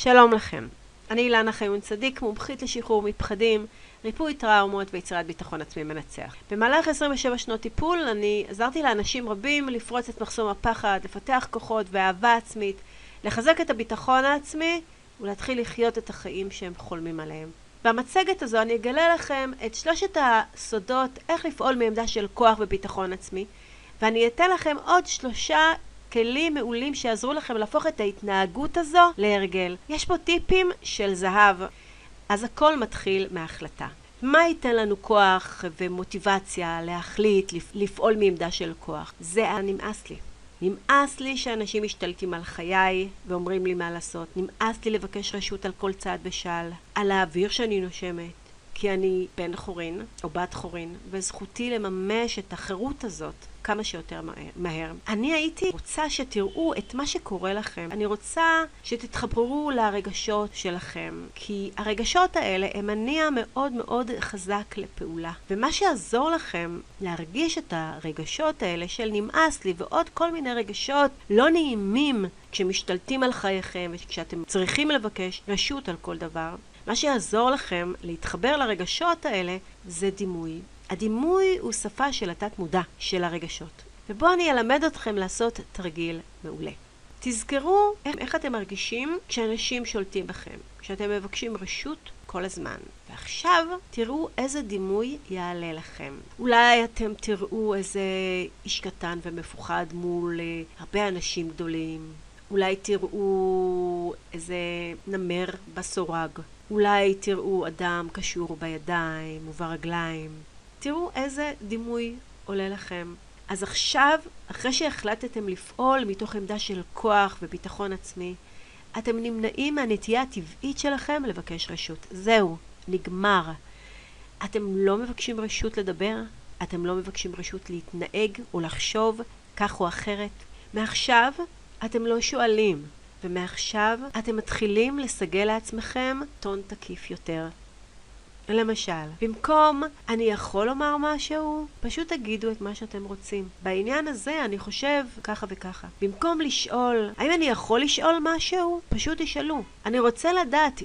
שלום לכם, אני אילנה חיון צדיק, מומחית לשחרור מפחדים, ריפוי טראומות ויצירת ביטחון עצמי מנצח. במהלך 27 שנות טיפול אני עזרתי לאנשים רבים לפרוץ את מחסום הפחד, לפתח כוחות ואהבה עצמית, לחזק את הביטחון העצמי ולהתחיל לחיות את החיים שהם חולמים עליהם. במצגת הזו אני אגלה לכם את 3 הסודות איך לפעול מעמדה של כוח וביטחון עצמי, ואני אתן לכם עוד 3 כלים מעולים שיעזרו לכם להפוך את ההתנהגות הזו להרגל. יש פה טיפים של זהב. אז הכל מתחיל מההחלטה. מה ייתן לנו כוח ומוטיבציה להחליט, לפעול מעמדה של כוח? זה נמאס לי. נמאס לי שאנשים משתלטים על חיי ואומרים לי מה לעשות. נמאס לי לבקש רשות על כל צעד ושעל, על האוויר שאני נושמת. כי אני בן חורין או בת חורין, וזכותי לממש את החירות הזאת כמה שיותר מהר. אני הייתי רוצה שתראו את מה שקורה לכם. אני רוצה שתתחברו לרגשות שלכם, כי הרגשות האלה הם מניע מאוד מאוד חזק לפעולה. ומה שיעזור לכם להרגיש את הרגשות האלה של נמאס לי ועוד כל מיני רגשות לא נעימים כשמשתלטים על חייכם וכשאתם צריכים לבקש רשות על כל דבר, מה שיעזור לכם להתחבר לרגשות האלה זה דימוי. הדימוי הוא שפה של התת מודע של הרגשות. ובואו אני אלמד אתכם לעשות תרגיל מעולה. תזכרו איך אתם מרגישים כשאנשים שולטים בכם, כשאתם מבקשים רשות כל הזמן. ועכשיו תראו איזה דימוי יעלה לכם. אולי אתם תראו איזה איש קטן ומפוחד מול הרבה אנשים גדולים. אולי תראו איזה נמר בסורג. אולי תראו אדם קשור בידיים וברגליים. תראו איזה דימוי עולה לכם. אז עכשיו, אחרי שהחלטתם לפעול מתוך עמדה של כוח וביטחון עצמי, אתם נמנעים מהנטייה הטבעית שלכם לבקש רשות. זהו, נגמר. אתם לא מבקשים רשות לדבר, אתם לא מבקשים רשות להתנהג או לחשוב כך או אחרת. מעכשיו אתם לא שואלים. ומעכשיו אתם מתחילים לסגל לעצמכם טון תקיף יותר. למשל, במקום אני יכול לומר משהו, פשוט תגידו את מה שאתם רוצים. בעניין הזה אני חושב ככה וככה. במקום לשאול, האם אני יכול לשאול משהו? פשוט תשאלו. אני רוצה לדעת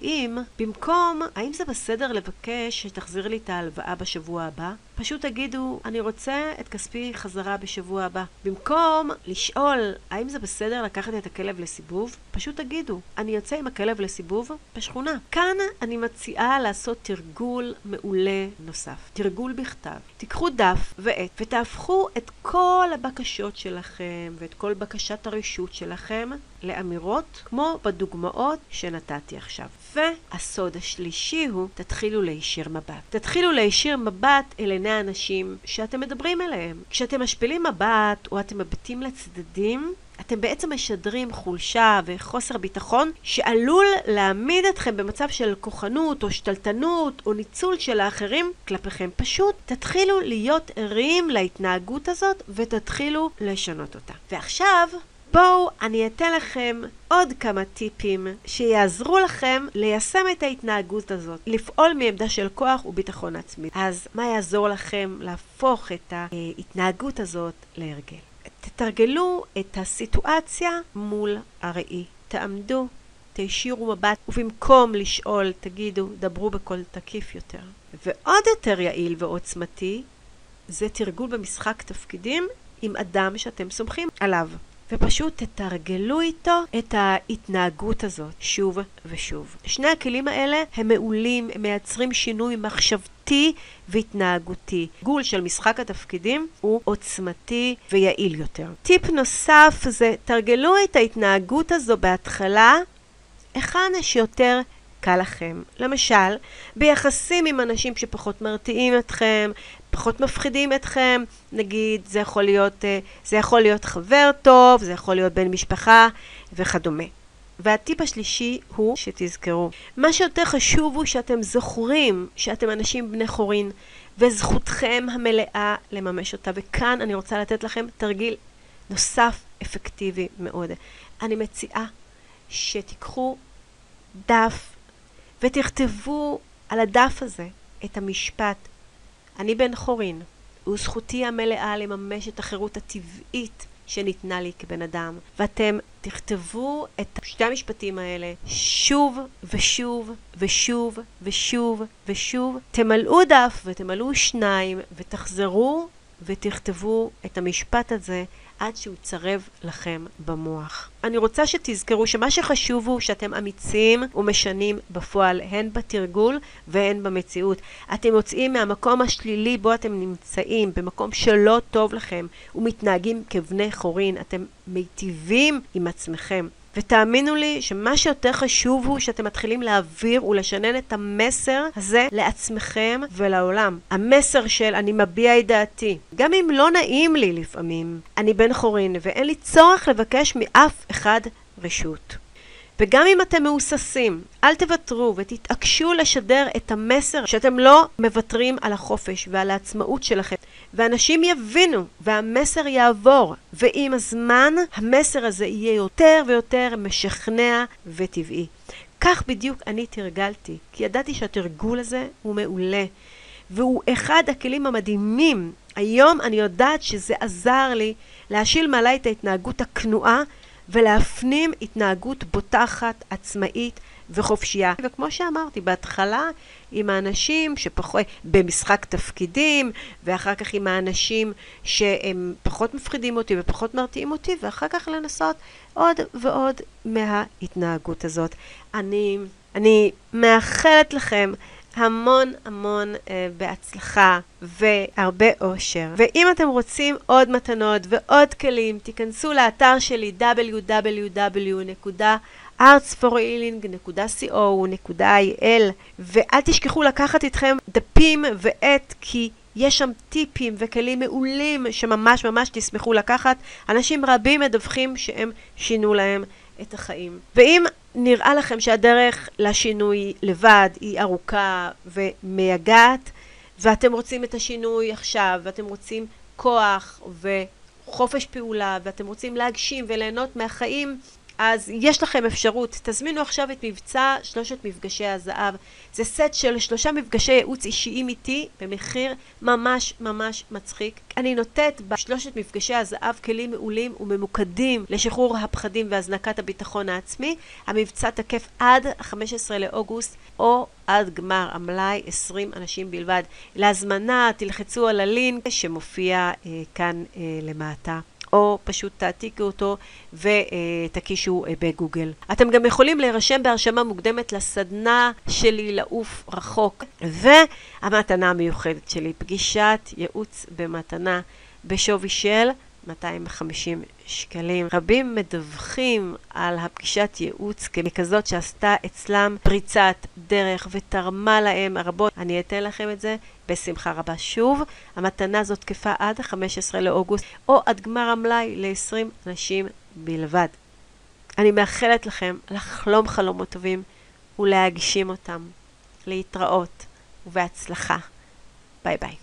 האם זה בסדר לבקש שתחזיר לי את ההלוואה בשבוע הבא? פשוט תגידו, אני רוצה את כספי חזרה בשבוע הבא. במקום לשאול, האם זה בסדר לקחת את הכלב לסיבוב? פשוט תגידו, אני יוצא עם הכלב לסיבוב בשכונה. כאן אני מציעה לעשות תרגול מעולה נוסף. תרגול בכתב. תיקחו דף ועט ותהפכו את כל הבקשות שלכם ואת כל בקשת הרשות שלכם לאמירות כמו בדוגמאות שנתתי עכשיו. והסוד השלישי הוא, תתחילו להישיר מבט. תתחילו להישיר מבט אל עיני האנשים שאתם מדברים אליהם. כשאתם משפילים מבט או אתם מביטים לצדדים, אתם בעצם משדרים חולשה וחוסר ביטחון שעלול להעמיד אתכם במצב של כוחנות או שתלטנות או ניצול של האחרים כלפיכם. פשוט תתחילו להיות ערים להתנהגות הזאת ותתחילו לשנות אותה. ועכשיו בואו אני אתן לכם עוד כמה טיפים שיעזרו לכם ליישם את ההתנהגות הזאת, לפעול מעמדה של כוח וביטחון עצמי. אז מה יעזור לכם להפוך את ההתנהגות הזאת להרגל? תתרגלו את הסיטואציה מול הראי. תעמדו, תישירו מבט, ובמקום לשאול, תגידו, דברו בקול תקיף יותר. ועוד יותר יעיל ועוצמתי, זה תרגול במשחק תפקידים עם אדם שאתם סומכים עליו. ופשוט תתרגלו איתו את ההתנהגות הזאת שוב ושוב. 2 הכלים האלה הם מעולים, הם מייצרים שינוי מחשבתי והתנהגותי. תרגול של משחק התפקידים הוא עוצמתי ויעיל יותר. טיפ נוסף זה תרגלו את ההתנהגות הזו בהתחלה היכן שיותר קל לכם. למשל, ביחסים עם אנשים שפחות מרתיעים אתכם, פחות מפחידים אתכם, נגיד זה יכול להיות חבר טוב, זה יכול להיות בן משפחה וכדומה. והטיפ השלישי הוא שתזכרו, מה שיותר חשוב הוא שאתם זוכרים שאתם אנשים בני חורין וזכותכם המלאה לממש אותה. וכאן אני רוצה לתת לכם תרגיל נוסף אפקטיבי מאוד. אני מציעה שתיקחו דף ותכתבו על הדף הזה את המשפט, אני בן חורין, וזכותי המלאה לממש את החירות הטבעית שניתנה לי כבן אדם. ואתם תכתבו את שתי המשפטים האלה שוב ושוב ושוב ושוב ושוב. תמלאו דף ותמלאו 2 ותחזרו ותכתבו את המשפט הזה עד שהוא צרב לכם במוח. אני רוצה שתזכרו שמה שחשוב הוא שאתם אמיצים ומשנים בפועל, הן בתרגול והן במציאות. אתם יוצאים מהמקום השלילי בו אתם נמצאים, במקום שלא טוב לכם, ומתנהגים כבני חורין. אתם מיטיבים עם עצמכם. ותאמינו לי שמה שיותר חשוב הוא שאתם מתחילים להעביר ולשנן את המסר הזה לעצמכם ולעולם. המסר של אני מביע את דעתי. גם אם לא נעים לי לפעמים, אני בן חורין ואין לי צורך לבקש מאף אחד רשות. וגם אם אתם מאוססים, אל תוותרו ותתעקשו לשדר את המסר שאתם לא מוותרים על החופש ועל העצמאות שלכם. ואנשים יבינו והמסר יעבור, ועם הזמן המסר הזה יהיה יותר ויותר משכנע וטבעי. כך בדיוק אני תרגלתי, כי ידעתי שהתרגול הזה הוא מעולה, והוא אחד הכלים המדהימים. היום אני יודעת שזה עזר לי להשיל מעלי את ההתנהגות הכנועה, ולהפנים התנהגות בוטחת, עצמאית וחופשייה. וכמו שאמרתי, בהתחלה עם האנשים שפחות במשחק תפקידים, ואחר כך עם האנשים שהם פחות מפחידים אותי ופחות מרתיעים אותי, ואחר כך לנסות עוד ועוד מההתנהגות הזאת. אני מאחלת לכם המון בהצלחה והרבה אושר. ואם אתם רוצים עוד מתנות ועוד כלים, תיכנסו לאתר שלי www.artsforhealing.co.il ואל תשכחו לקחת איתכם דפים ועט, כי יש שם טיפים וכלים מעולים שממש תשמחו לקחת. אנשים רבים מדווחים שהם שינו להם את החיים. ואם נראה לכם שהדרך לשינוי לבד היא ארוכה ומייגעת, ואתם רוצים את השינוי עכשיו, ואתם רוצים כוח וחופש פעולה, ואתם רוצים להגשים וליהנות מהחיים, אז יש לכם אפשרות. תזמינו עכשיו את מבצע 3 מפגשי הזהב. זה סט של 3 מפגשי ייעוץ אישיים איתי במחיר ממש מצחיק. אני נותנת ב3 מפגשי הזהב כלים מעולים וממוקדים לשחרור הפחדים והזנקת הביטחון העצמי. המבצע תקף עד 15 לאוגוסט או עד גמר המלאי, 20 אנשים בלבד. להזמנה תלחצו על הלינק שמופיע כאן למטה, או פשוט תעתיקו אותו ותקישו בגוגל. אתם גם יכולים להירשם בהרשמה מוקדמת לסדנה שלי לעוף רחוק, והמתנה המיוחדת שלי, פגישת ייעוץ במתנה בשווי של 250 שקלים. רבים מדווחים על הפגישת ייעוץ ככזאת שעשתה אצלם פריצת דרך ותרמה להם רבות. אני אתן לכם את זה בשמחה רבה. שוב, המתנה הזאת תקפה עד 15 לאוגוסט או עד גמר המלאי ל-20 אנשים בלבד. אני מאחלת לכם לחלום חלומות טובים ולהגשים אותם. להתראות ובהצלחה. ביי ביי.